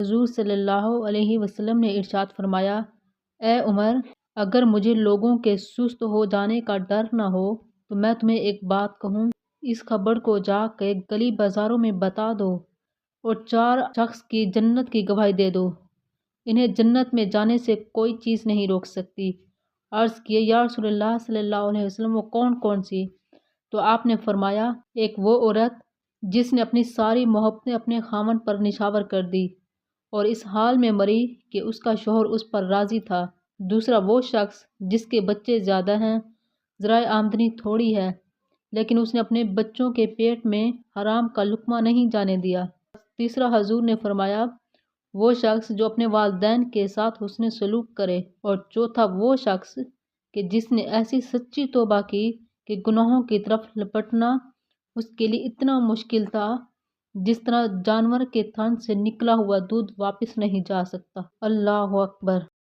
حضور صلی اللہ علیہ وسلم نے ارشاد فرمایا، اے عمر، اگر مجھے لوگوں کے سست ہو جانے کا ڈر نہ ہو تو میں تمہیں ایک بات کہوں، اس خبر کو جا کے گلی بازاروں میں بتا دو اور 4 شخص کی جنت کی گواہی دے دو، انہیں جنت میں جانے سے کوئی چیز نہیں روک سکتی۔ عرض کیے، یا رسول اللہ صلی اللہ علیہ وسلم، وہ کون کون سی؟ تو آپ نے فرمایا، ایک وہ عورت جس نے اپنی ساری محبتیں اپنے خاوند پر نچھاور کر دی اور اس حال میں مری کہ اس کا شوہر اس پر راضی تھا۔ دوسرا وہ شخص جس کے بچے زیادہ ہیں، ذرائع آمدنی تھوڑی ہے، لیکن اس نے اپنے بچوں کے پیٹ میں حرام کا لقمہ نہیں جانے دیا۔ تیسرا حضور نے فرمایا، وہ شخص جو اپنے والدین کے ساتھ حسن سلوک کرے۔ اور چوتھا وہ شخص کہ جس نے ایسی سچی توبہ کی کہ گناہوں کی طرف لپٹنا اس کے لیے اتنا مشکل تھا جس طرح جانور کے تھن سے نکلا ہوا دودھ واپس نہیں جا سکتا۔ اللہ اکبر۔